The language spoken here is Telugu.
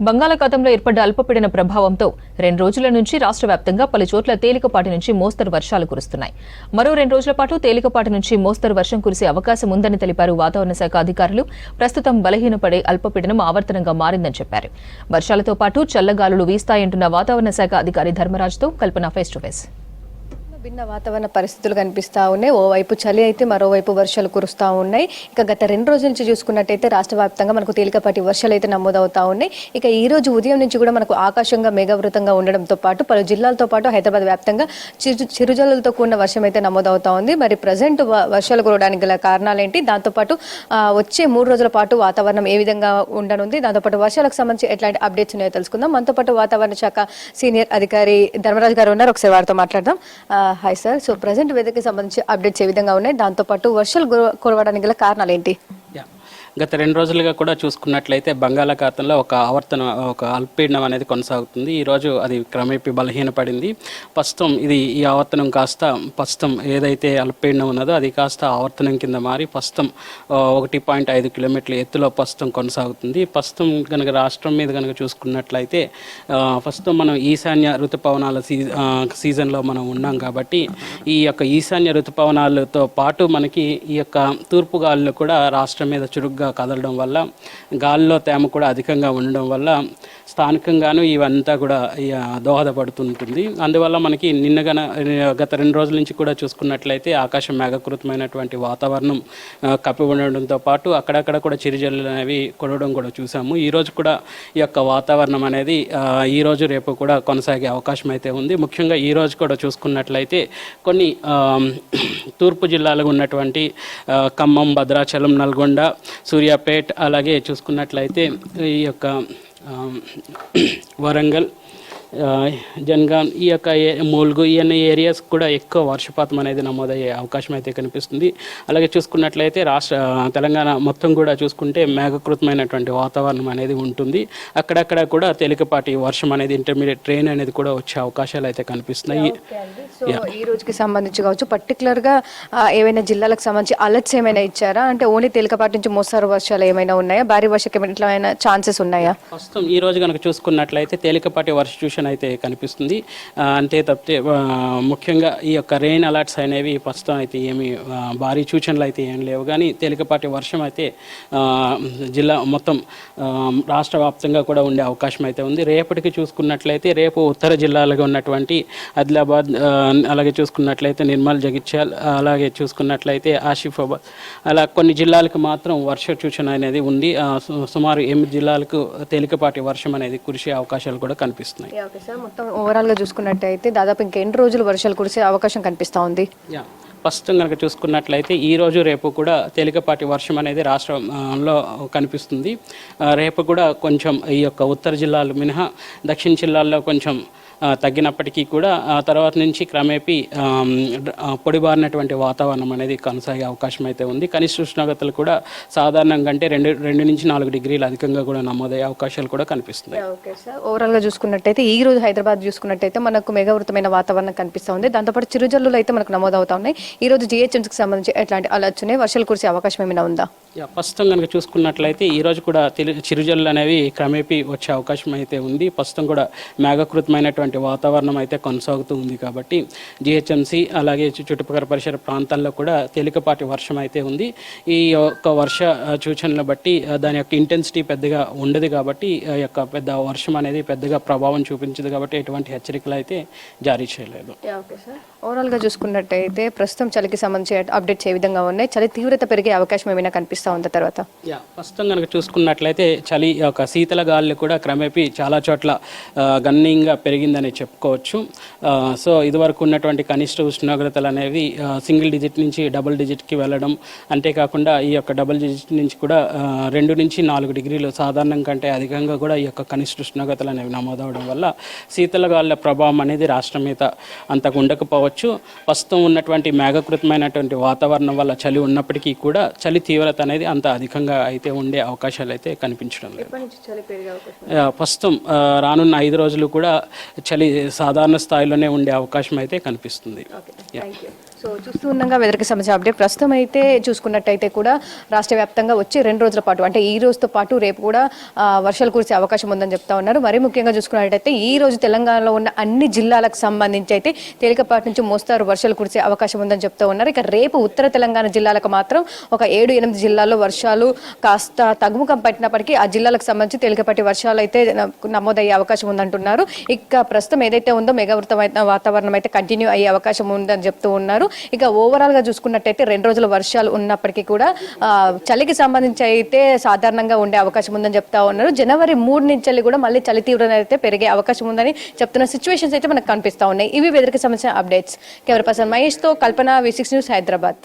బంగాళాఖాతంలో ఏర్పడ్డ అల్పపీడన ప్రభావంతో 2 రోజుల నుంచి రాష్ట్ర వ్యాప్తంగా పలు చోట్ల తేలికపాటి నుంచి మోస్తరు వర్షాలు కురుస్తున్నాయి. మరో 2 రోజుల పాటు తేలికపాటి నుంచి మోస్తరు వర్షం కురిసే అవకాశం ఉందని తెలిపారు వాతావరణ శాఖ అధికారులు. ప్రస్తుతం బలహీనపడే అల్పపీడనం ఆవర్తనంగా మారిందని చెప్పారు. వర్షాలతో పాటు చల్లగాలులు వీస్తాయంటున్న వాతావరణ శాఖ అధికారి ధర్మరాజ్తో కల్పన ఫేస్ టు ఫేస్. భిన్న వాతావరణ పరిస్థితులు కనిపిస్తూ ఉన్నాయి. ఓవైపు చలి అయితే మరోవైపు వర్షాలు కురుస్తూ ఉన్నాయి. ఇక గత 2 రోజుల నుంచి చూసుకున్నట్టయితే రాష్ట్ర వ్యాప్తంగా మనకు తేలికపాటి వర్షాలు అయితే నమోదవుతా ఉన్నాయి. ఇక ఈ రోజు ఉదయం నుంచి కూడా మనకు ఆకాశంగా మేఘావృతంగా ఉండడంతో పాటు పలు జిల్లాలతో పాటు హైదరాబాద్ వ్యాప్తంగా చిరుజల్లులతో కూడిన వర్షం అయితే నమోదవుతా ఉంది. మరి ప్రజెంట్ వర్షాలు కురవడానికి గల కారణాలు ఏంటి, దాంతోపాటు వచ్చే 3 రోజుల పాటు వాతావరణం ఏ విధంగా ఉండనుంది, దాంతోపాటు వర్షాలకు సంబంధించి ఎట్లాంటి అప్డేట్స్ ఉన్నాయో తెలుసుకుందాం. మనతో పాటు వాతావరణ శాఖ సీనియర్ అధికారి ధర్మరాజ్ గారు ఉన్నారు. ఒకసారి వారితో మాట్లాడదాం. Hi sir. సో ప్రజెంట్ వెదర్కి సంబంధించి అప్డేట్స్ ఏ విధంగా ఉన్నాయి, దాంతోపాటు వర్షాలు కురవడానికి గల కారణాలు ఏంటి? గత 2 రోజులుగా కూడా చూసుకున్నట్లయితే బంగాళాఖాతంలో ఒక అల్పపీడనం అనేది కొనసాగుతుంది. ఈరోజు అది క్రమేపీ బలహీనపడింది. ప్రస్తుతం ఈ ఆవర్తనం కాస్త ప్రస్తుతం ఏదైతే అల్పపీడనం ఉన్నదో అది కాస్త ఆవర్తనం కింద మారి ప్రస్తుతం 1.5 కిలోమీటర్ల ఎత్తులో ప్రస్తుతం కొనసాగుతుంది. ప్రస్తుతం కనుక రాష్ట్రం మీద కనుక చూసుకున్నట్లయితే ప్రస్తుతం మనం ఈశాన్య ఋతుపవనాల సీజన్లో మనం ఉన్నాం కాబట్టి ఈ యొక్క ఈశాన్య ఋతుపవనాలతో పాటు మనకి ఈ యొక్క తూర్పు గాలులు కూడా రాష్ట్రం మీద చురుగ్గా కదలడం వల్ల గాలిలో తేమ కూడా అధికంగా ఉండడం వల్ల స్థానికంగాను ఇవంతా కూడా దోహదపడుతుంటుంది. అందువల్ల మనకి గత 2 రోజుల నుంచి కూడా చూసుకున్నట్లయితే ఆకాశం మేఘకృతమైనటువంటి వాతావరణం కప్పి ఉండడంతో పాటు అక్కడక్కడ కూడా చిరుజల్లులు అనేవి కురవడం కూడా చూసాము. ఈరోజు కూడా ఈ యొక్క వాతావరణం అనేది ఈరోజు రేపు కూడా కొనసాగే అవకాశం అయితే ఉంది. ముఖ్యంగా ఈరోజు కూడా చూసుకున్నట్లయితే కొన్ని తూర్పు జిల్లాలకు ఉన్నటువంటి ఖమ్మం, భద్రాచలం, నల్గొండ, సూర్యాపేట్, అలాగే చూసుకున్నట్లయితే ఈ యొక్క వరంగల్, జనగాం, ఈ యొక్క మూలుగు ఇవన్నీ ఏరియాస్ కూడా ఎక్కువ వర్షపాతం అనేది నమోదయ్యే అవకాశం అయితే కనిపిస్తుంది. అలాగే చూసుకున్నట్లయితే తెలంగాణ మొత్తం కూడా చూసుకుంటే మేఘకృతమైనటువంటి వాతావరణం అనేది ఉంటుంది. అక్కడక్కడ కూడా తేలికపాటి వర్షం అనేది ఇంటర్మీడియట్ ట్రైన్ అనేది కూడా వచ్చే అవకాశాలు అయితే కనిపిస్తున్నాయి. ఈ రోజుకి సంబంధించి కావచ్చు పర్టికులర్గా ఏవైనా జిల్లాలకు సంబంధించి అలర్ట్స్ ఏమైనా ఇచ్చారా? అంటే ఓన్లీ తేలికపాటి నుంచి మోస్తారు వర్షాలు ఏమైనా ఉన్నాయా? భారీ వర్షం ఎట్లా ఛాన్సెస్ ఉన్నాయా? ప్రస్తుతం ఈ రోజు కనుక చూసుకున్నట్లయితే తేలికపాటి వర్ష అయితే కనిపిస్తుంది. అంతే తప్పితే ముఖ్యంగా ఈ యొక్క రెయిన్ అలర్ట్స్ అనేవి ప్రస్తుతం అయితే ఏమి భారీ సూచనలు అయితే ఏం లేవు. కానీ తేలికపాటి వర్షం అయితే జిల్లా మొత్తం రాష్ట్ర వ్యాప్తంగా కూడా ఉండే అవకాశం అయితే ఉంది. రేపటికి చూసుకున్నట్లయితే రేపు ఉత్తర జిల్లాలుగా ఉన్నటువంటి ఆదిలాబాద్, అలాగే చూసుకున్నట్లయితే నిర్మల్, జగిత్యాల, అలాగే చూసుకున్నట్లయితే ఆసిఫాబాద్, అలా కొన్ని జిల్లాలకు మాత్రం వర్ష సూచన అనేది ఉంది. సుమారు 8 జిల్లాలకు తేలికపాటి వర్షం అనేది కురిసే అవకాశాలు కూడా కనిపిస్తున్నాయి. మొత్తం ఓవరాల్గా చూసుకున్నట్టయితే దాదాపు ఇంకెన్ని రోజులు వర్షాలు కురిసే అవకాశం కనిపిస్తూ ఉంది? ప్రస్తుతం కనుక చూసుకున్నట్లయితే ఈరోజు రేపు కూడా తేలికపాటి వర్షం అనేది రాష్ట్రంలో కనిపిస్తుంది. రేపు కూడా కొంచెం ఈ యొక్క ఉత్తర జిల్లాలు మినహా దక్షిణ జిల్లాల్లో కొంచెం తగ్గినప్పటికీ కూడా ఆ తర్వాత నుంచి క్రమేపీ పొడిబారినటువంటి వాతావరణం అనేది కొనసాగే అవకాశం అయితే ఉంది. కనిష్ట ఉష్ణోగ్రతలు కూడా సాధారణంగా కంటే 2 నుంచి 4 డిగ్రీలు అధికంగా కూడా నమోదయ్యే అవకాశాలు కూడా కనిపిస్తున్నాయి. ఓకే సార్, ఓవరాల్గా చూసుకున్నట్టయితే ఈ రోజు హైదరాబాద్ చూసుకున్నట్టయితే మనకు మేఘావృతమైన వాతావరణం కనిపిస్తూ ఉంది. దాంతోపాటు చిరుజల్లులు అయితే మనకు నమోదవుతా ఉన్నాయి. ఈ రోజు జిహెచ్ఎంసీకి సంబంధించి ఎట్లాంటి అలర్ట్స్ ఉన్నాయి, వర్షాలు కురిసే అవకాశం ఏమైనా ఉందా? ప్రస్తుతం కనుక చూసుకున్నట్లయితే ఈరోజు కూడా చిరుజల్లులు అనేవి క్రమేపీ వచ్చే అవకాశం అయితే ఉంది. ప్రస్తుతం కూడా మేఘకృతమైనటువంటి వాతావరణం అయితే కొనసాగుతూ ఉంది కాబట్టి జిహెచ్ఎంసీ అలాగే చుట్టుపక్కల పరిసర ప్రాంతాల్లో కూడా తేలికపాటి వర్షం అయితే ఉంది. ఈ యొక్క వర్ష సూచనలు బట్టి దాని యొక్క ఇంటెన్సిటీ పెద్దగా ఉండదు కాబట్టి ఆ యొక్క పెద్ద వర్షం అనేది పెద్దగా ప్రభావం చూపించదు కాబట్టి ఎటువంటి హెచ్చరికలు అయితే జారీ చేయలేదు. ఓవరాల్గా చూసుకున్నట్టయితే ప్రస్తుతం చలికి సంబంధించి అప్డేట్స్ ఏ విధంగా ఉన్నాయి? చలి తీవ్రత పెరిగే అవకాశం ఏమైనా కనిపిస్తూ ఉందా తర్వాత? ప్రస్తుతం కనుక చూసుకున్నట్లయితే చలి యొక్క శీతల గాలి కూడా క్రమేపీ చాలా చోట్ల గణనీయంగా పెరిగిందని చెప్పుకోవచ్చు. సో ఇదివరకు ఉన్నటువంటి కనిష్ట ఉష్ణోగ్రతలు అనేవి సింగిల్ డిజిట్ నుంచి డబుల్ డిజిట్కి వెళ్ళడం, అంతేకాకుండా ఈ యొక్క డబుల్ డిజిట్ నుంచి కూడా 2 నుంచి 4 డిగ్రీలు సాధారణం కంటే అధికంగా కూడా ఈ యొక్క కనిష్ట ఉష్ణోగ్రతలు అనేవి నమోదవడం వల్ల శీతల గాలుల ప్రభావం అనేది రాష్ట్రం మీద అంతకు ఉండకపోవచ్చు. ప్రస్తుతం ఉన్నటువంటి మేఘకృతమైనటువంటి వాతావరణం వల్ల చలి ఉన్నప్పటికీ కూడా చలి తీవ్రత అనేది అంత అధికంగా అయితే ఉండే అవకాశాలు అయితే కనిపించడం లేదు. ప్రస్తుతం రానున్న 5 రోజులు కూడా చలి సాధారణ స్థాయిలోనే ఉండే అవకాశం అయితే కనిపిస్తుంది. సో చూస్తూ ఉన్నాగా వెదర్కి సంబంధించిన అప్డేట్ ప్రస్తుతం అయితే చూసుకున్నట్టయితే కూడా రాష్ట్ర వ్యాప్తంగా వచ్చే 2 రోజుల పాటు అంటే ఈ రోజుతో పాటు రేపు కూడా వర్షాలు కురిసే అవకాశం ఉందని చెప్తా ఉన్నారు. మరీ ముఖ్యంగా చూసుకున్నట్టయితే ఈ రోజు తెలంగాణలో ఉన్న అన్ని జిల్లాలకు సంబంధించి అయితే తేలికపాటి నుంచి మోస్తారు వర్షాలు కురిసే అవకాశం ఉందని చెప్తా ఉన్నారు. ఇక రేపు ఉత్తర తెలంగాణ జిల్లాలకు మాత్రం ఒక 7-8 జిల్లాల్లో వర్షాలు కాస్త తగ్గుముఖం పట్టినప్పటికీ ఆ జిల్లాలకు సంబంధించి తేలికపాటి వర్షాలు అయితే నమోదయ్యే అవకాశం ఉందంటున్నారు. ఇక ప్రస్తుతం ఏదైతే ఉందో మేఘావృతమైన వాతావరణం అయితే కంటిన్యూ అయ్యే అవకాశం ఉందని చెప్తూ ఉన్నారు. ఇక ఓవరాల్ గా చూసుకున్నట్టయితే 2 రోజుల వర్షాలు ఉన్నప్పటికీ కూడా చలికి సంబంధించి అయితే సాధారణంగా ఉండే అవకాశం ఉందని చెప్తా ఉన్నారు. జనవరి 3 నుంచి కూడా మళ్ళీ చలి తీవ్రత అయితే పెరిగే అవకాశం ఉందని చెప్తున్న సిచ్యువేషన్స్ అయితే మనకు కనిపిస్తా ఉన్నాయి. ఇవి వెదర్కి సంబంధించిన అప్డేట్స్. కెమెరా పర్సన్ మహేష్ తో కల్పన, V6 న్యూస్, హైదరాబాద్.